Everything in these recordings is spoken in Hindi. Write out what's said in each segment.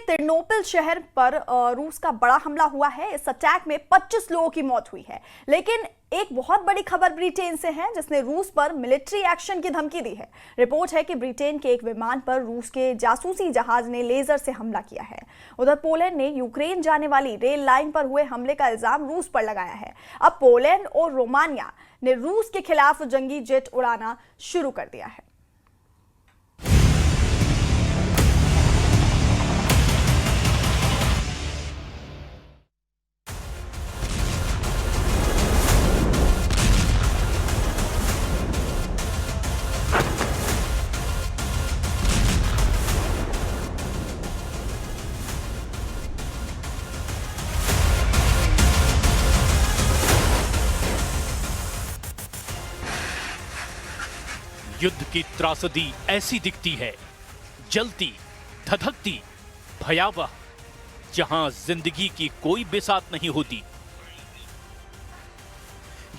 तिरनोपिल शहर पर रूस का बड़ा हमला हुआ है। इस अटैक में 25 लोगों की मौत हुई है। लेकिन एक बहुत बड़ी खबर ब्रिटेन से है, जिसने रूस पर मिलिट्री एक्शन की धमकी दी है। रिपोर्ट है कि ब्रिटेन के एक विमान पर रूस के जासूसी जहाज ने लेजर से हमला किया है। उधर पोलैंड ने यूक्रेन जाने वाली रेल लाइन पर हुए हमले का इल्जाम रूस पर लगाया है। अब पोलैंड और रोमानिया ने रूस के खिलाफ जंगी जेट उड़ाना शुरू कर दिया है। युद्ध की त्रासदी ऐसी दिखती है, जलती, धधकती, भयावह, जहां जिंदगी की कोई बिसात नहीं होती,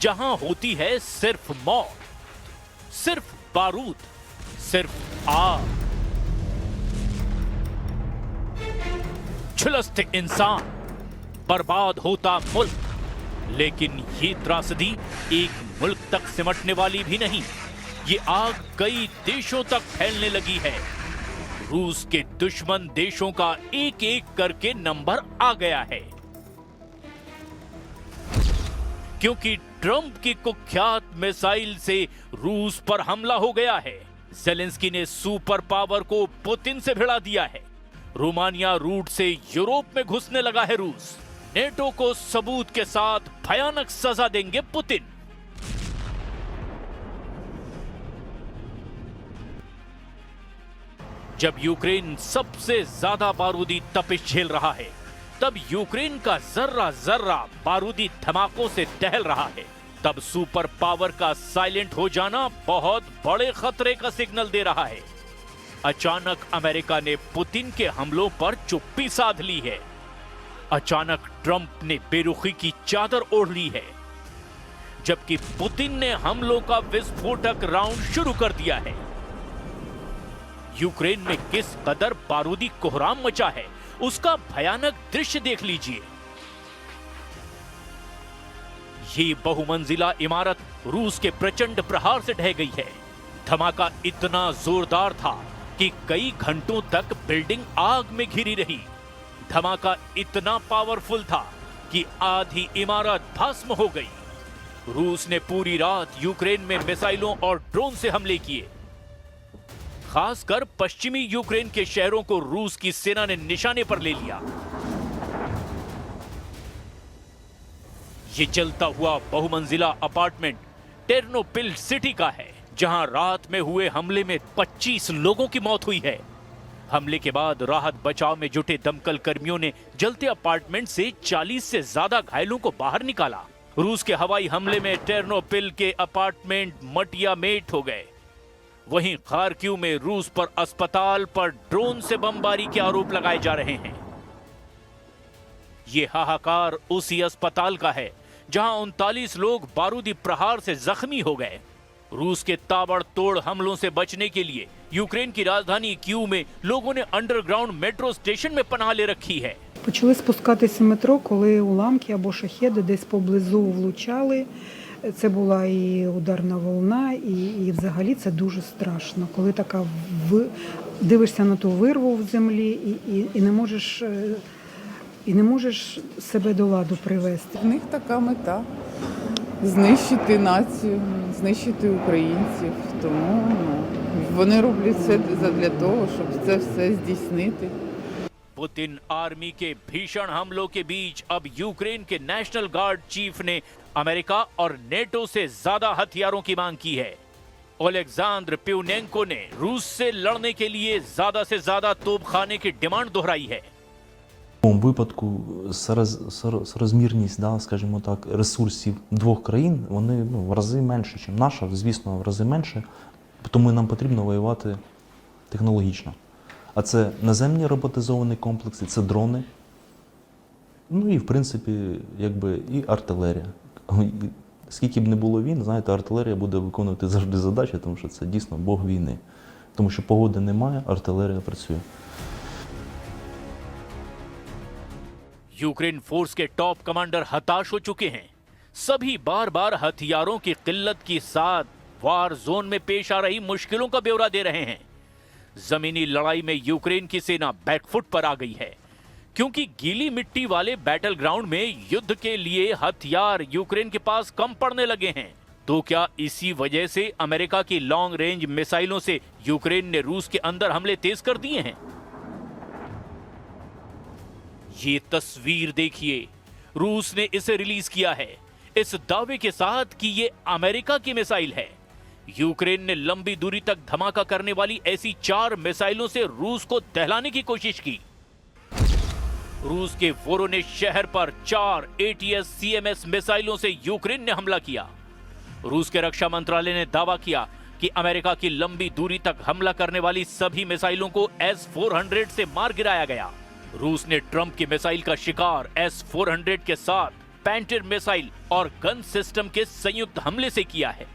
जहां होती है सिर्फ मौत, सिर्फ बारूद, सिर्फ आग, झुलसते इंसान, बर्बाद होता मुल्क। लेकिन ये त्रासदी एक मुल्क तक सिमटने वाली भी नहीं, ये आग कई देशों तक फैलने लगी है। रूस के दुश्मन देशों का एक एक करके नंबर आ गया है, क्योंकि ट्रंप की कुख्यात मिसाइल से रूस पर हमला हो गया है। ज़ेलेंस्की ने सुपर पावर को पुतिन से भिड़ा दिया है। रोमानिया रूट से यूरोप में घुसने लगा है रूस। नेटो को सबूत के साथ भयानक सजा देंगे पुतिन। जब यूक्रेन सबसे ज्यादा बारूदी तपिश झेल रहा है, तब यूक्रेन का जर्रा जर्रा बारूदी धमाकों से दहल रहा है, तब सुपर पावर का साइलेंट हो जाना बहुत बड़े खतरे का सिग्नल दे रहा है। अचानक अमेरिका ने पुतिन के हमलों पर चुप्पी साध ली है। अचानक ट्रंप ने बेरुखी की चादर ओढ़ ली है, जबकि पुतिन ने हमलों का विस्फोटक राउंड शुरू कर दिया है। यूक्रेन में किस कदर बारूदी कोहराम मचा है, उसका भयानक दृश्य देख लीजिए। ये बहुमंजिला इमारत रूस के प्रचंड प्रहार से ढह गई है। धमाका इतना जोरदार था कि कई घंटों तक बिल्डिंग आग में घिरी रही। धमाका इतना पावरफुल था कि आधी इमारत भस्म हो गई। रूस ने पूरी रात यूक्रेन में मिसाइलों और ड्रोन से हमले किए। खासकर पश्चिमी यूक्रेन के शहरों को रूस की सेना ने निशाने पर ले लिया। यह जलता हुआ बहुमंजिला अपार्टमेंट टेर्नोपिल सिटी का है, जहां रात में हुए हमले में 25 लोगों की मौत हुई है। हमले के बाद राहत बचाव में जुटे दमकल कर्मियों ने जलते अपार्टमेंट से 40 से ज्यादा घायलों को बाहर निकाला। रूस के हवाई हमले में टेर्नोपिल के अपार्टमेंट मटिया मेट हो गए। वहीं खार्किव में रूस पर अस्पताल पर ड्रोन से बमबारी के आरोप लगाए जा रहे हैं। यह हाहाकार उसी अस्पताल का है जहां 39 लोग बारूदी प्रहार से जख्मी हो गए। रूस के ताबड़तोड़ हमलों से बचने के लिए यूक्रेन की राजधानी कीव में लोगों ने अंडरग्राउंड मेट्रो स्टेशन में पनाह ले रखी है। Почали спускатися метро, коли уламки або шахеди десь поблизу влучали. Це була і ударна волна, і взагалі це дуже страшно. Коли така дивишся на ту вирву в землі і не можеш себе до ладу привести. В них така мета – знищити націю, знищити українців. Тому вони роблять все для того, щоб це все здійснити. पुतिन आर्मी के भीषण हमलों के बीच अब यूक्रेन के नेशनल गार्ड चीफ ने अमेरिका और नेटो से ज्यादा हथियारों की मांग की है। ओलेक्सांद्र प्यूनेंको ने रूस से लड़ने के लिए ज्यादा से ज्यादा तोपखाने की डिमांड दोहराई है। В цьому випадку розмірність, скажімо так, ресурсів двох країн, вони в рази менше, ніж наша, звісно, в рази менше, тому нам потрібно воювати технологічно. А це наземні роботизовані комплекси, це дрони, ну і, в принципі, якби і артилерія. Скільки б не було війн, знаєте, артилерія буде виконувати завжди задачі, тому що це дійсно Бог війни. Тому що погоди немає, артилерія працює. यूक्रेन फोर्स के टॉप कमांडर हताश हो चुके हैं। सभी बार बार हथियारों की किल्लत के साथ वार जोन में पेश आ रही मुश्किलों का ब्यौरा दे रहे हैं। जमीनी लड़ाई में यूक्रेन की सेना बैकफुट पर आ गई है, क्योंकि गीली मिट्टी वाले बैटल ग्राउंड में युद्ध के लिए हथियार यूक्रेन के पास कम पड़ने लगे हैं। तो क्या इसी वजह से अमेरिका की लॉन्ग रेंज मिसाइलों से यूक्रेन ने रूस के अंदर हमले तेज कर दिए हैं? ये तस्वीर देखिए, रूस ने इसे रिलीज किया है इस दावे के साथ कि ये अमेरिका की मिसाइल है। यूक्रेन ने लंबी दूरी तक धमाका करने वाली ऐसी 4 मिसाइलों से रूस को दहलाने की कोशिश की। रूस के वोरोनेज शहर पर 4 ATACMS मिसाइलों से यूक्रेन ने हमला किया। रूस के रक्षा मंत्रालय ने दावा किया कि अमेरिका की लंबी दूरी तक हमला करने वाली सभी मिसाइलों को S-400 से मार गिराया गया। रूस ने ट्रंप की मिसाइल का शिकार S-400 के साथ पैंटर मिसाइल और गन सिस्टम के संयुक्त हमले से किया है।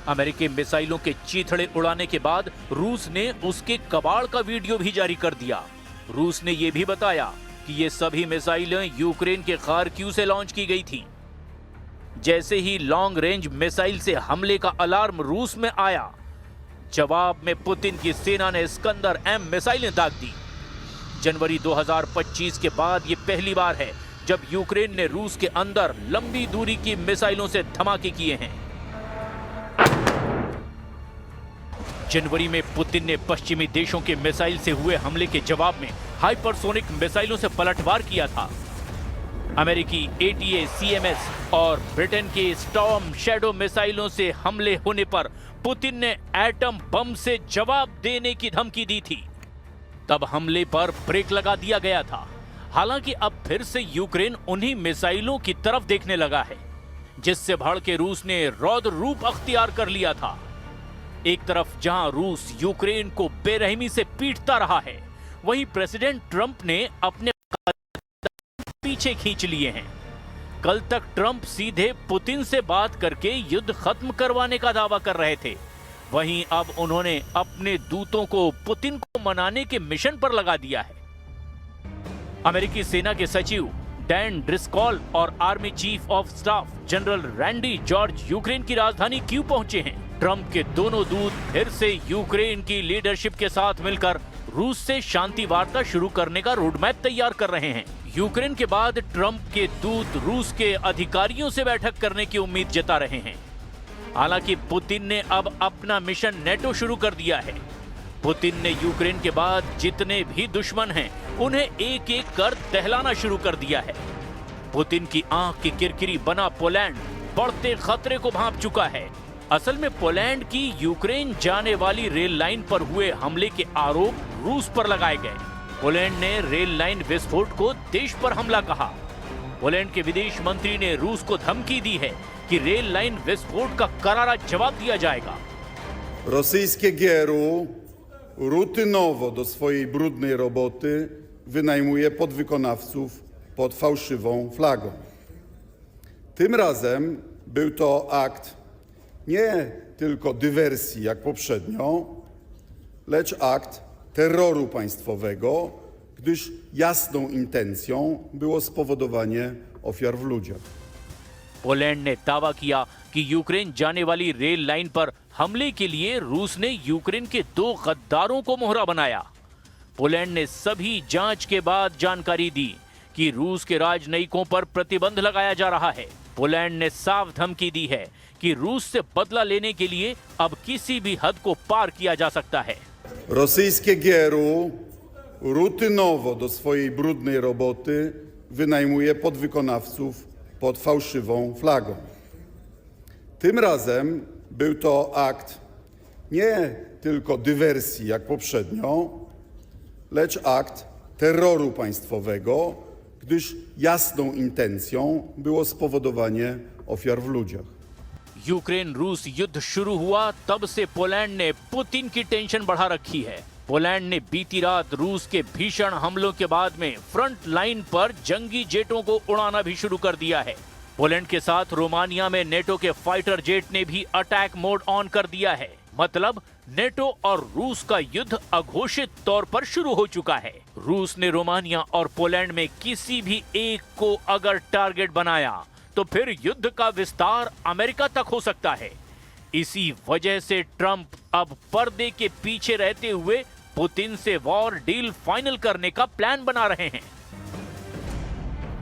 अमेरिकी मिसाइलों के चीथड़े उड़ाने के बाद रूस ने उसके कबाड़ का वीडियो भी जारी कर दिया। रूस ने यह भी बताया कि ये सभी मिसाइलें यूक्रेन के खार्किव से लॉन्च की गई थी। जैसे ही लॉन्ग रेंज मिसाइल से हमले का अलार्म रूस में आया, जवाब में पुतिन की सेना ने स्कंदर M मिसाइलें दाग दी। जनवरी 2025 के बाद यह पहली बार है जब यूक्रेन ने रूस के अंदर लंबी दूरी की मिसाइलों से धमाके किए हैं। जनवरी में पुतिन ने पश्चिमी देशों के मिसाइल से हुए हमले के जवाब में हाइपरसोनिक मिसाइलों से पलटवार किया था। अमेरिकी ATACMS और ब्रिटेन के स्टॉर्म शैडो मिसाइलों से हमले होने पर पुतिन ने एटम बम से जवाब देने की धमकी दी थी। तब हमले पर ब्रेक लगा दिया गया था। हालांकि अब फिर से यूक्रेन उन्हीं मिसाइलों की तरफ देखने लगा है, जिससे भड़के रूस ने रौद्र रूप अख्तियार कर लिया था। एक तरफ जहां रूस यूक्रेन को बेरहमी से पीटता रहा है, वहीं प्रेसिडेंट ट्रंप ने अपने पीछे खींच लिए हैं। कल तक ट्रंप सीधे पुतिन से बात करके युद्ध खत्म करवाने का दावा कर रहे थे, वहीं अब उन्होंने अपने दूतों को पुतिन को मनाने के मिशन पर लगा दिया है। अमेरिकी सेना के सचिव डैन ड्रिस्कॉल और army chief of staff general Randy George Ukraine की राजधानी कीव पहुंचे हैं। ट्रंप के दोनों दूत फिर से यूक्रेन की लीडरशिप के साथ मिलकर रूस से शांति वार्ता शुरू करने का रोडमैप तैयार कर रहे हैं। यूक्रेन के बाद ट्रंप के दूत रूस के अधिकारियों से बैठक करने की उम्मीद जता रहे हैं। हालांकि पुतिन ने अब अपना मिशन नेटो शुरू कर दिया है। पुतिन ने यूक्रेन के बाद जितने भी दुश्मन हैं, उन्हें एक एक कर दहलाना शुरू कर दिया है। पुतिन की आंख की किरकिरी बना पोलैंड बढ़ते खतरे को भांप चुका है। असल में पोलैंड की यूक्रेन जाने वाली रेल लाइन पर हुए हमले के आरोप रूस पर लगाए गए। पोलैंड ने रेल लाइन विस्फोट को देश पर हमला कहा। पोलैंड के विदेश मंत्री ने रूस को धमकी दी है कि रेल लाइन विस्फोट का करारा जवाब दिया जाएगा। Rosyjskie GRU rutynowo do swojej brudnej roboty wynajmuje podwykonawców pod fałszywą flagą. Tym razem był to akt nie tylko dywersji jak poprzednio, lecz akt terroru państwowego, gdyż jasną intencją było spowodowanie ofiar w ludziach. Poland ने दावा किया कि यूक्रेन जाने वाली रेल लाइन पर हमले के लिए रूस ने यूक्रेन के 2 गद्दारों को मोहरा बनाया। पोलैंड ने सभी जांच के बाद जानकारी दी कि रूस के राजनयिकों पर प्रतिबंध लगाया जा रहा है। पोलैंड ने साफ धमकी दी है कि रूस से बदला लेने के लिए अब किसी भी हद को पार किया जा सकता है। Rosyjskie GRU rutynowo do swojej brudnej roboty wynajmuje podwykonawców pod fałszywą flagą. Tym razem był to akt nie tylko dywersji jak poprzednio, lecz akt terroru państwowego, gdyż jasną intencją było spowodowanie ofiar w ludziach. Ukraine रूस युद्ध शुरू हुआ तब से पोलैंड ने पुतिन की टेंशन बढ़ा रखी है। पोलैंड ने बीती रात रूस के भीषण हमलों के बाद में फ्रंट लाइन पर जंगी जेटों को उड़ाना भी शुरू कर दिया है। पोलैंड के साथ रोमानिया में नेटो के फाइटर जेट ने भी अटैक मोड ऑन कर दिया है। मतलब नेटो और रूस का युद्ध अघोषित तौर पर शुरू हो चुका है। रूस ने रोमानिया और पोलैंड में किसी भी एक को अगर टारगेट बनाया तो फिर युद्ध का विस्तार अमेरिका तक हो सकता है। इसी वजह से ट्रंप अब पर्दे के पीछे रहते हुए पुतिन से वॉर डील फाइनल करने का प्लान बना रहे हैं।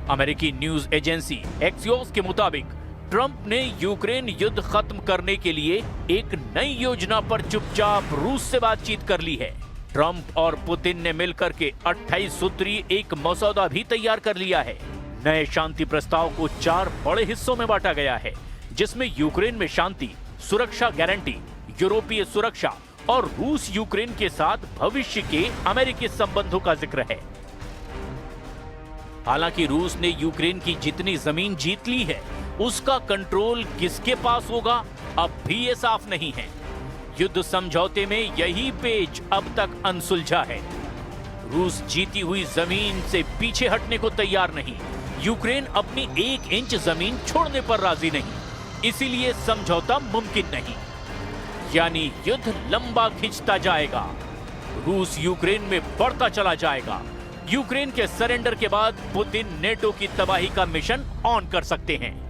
अमेरिकी न्यूज एजेंसी एक्सियोस के मुताबिक ट्रंप ने यूक्रेन युद्ध खत्म करने के लिए एक नई योजना पर चुपचाप रूस से बातचीत कर ली है। ट्रंप और पुतिन ने मिलकर के 28 सूत्रीय एक मसौदा भी तैयार कर लिया है। नए शांति प्रस्ताव को 4 बड़े हिस्सों में बांटा गया है, जिसमें यूक्रेन में शांति, सुरक्षा गारंटी, यूरोपीय सुरक्षा और रूस यूक्रेन के साथ भविष्य के अमेरिकी संबंधों का जिक्र है। हालांकि रूस ने यूक्रेन की जितनी जमीन जीत ली है, उसका कंट्रोल किसके पास होगा अब भी ये साफ नहीं है। युद्ध समझौते में यही पेच अब तक अनसुलझा है। रूस जीती हुई जमीन से पीछे हटने को तैयार नहीं, यूक्रेन अपनी 1 इंच जमीन छोड़ने पर राजी नहीं, इसीलिए समझौता मुमकिन नहीं। यानी युद्ध लंबा खिंचता जाएगा, रूस यूक्रेन में बढ़ता चला जाएगा। यूक्रेन के सरेंडर के बाद पुतिन नेटो की तबाही का मिशन ऑन कर सकते हैं।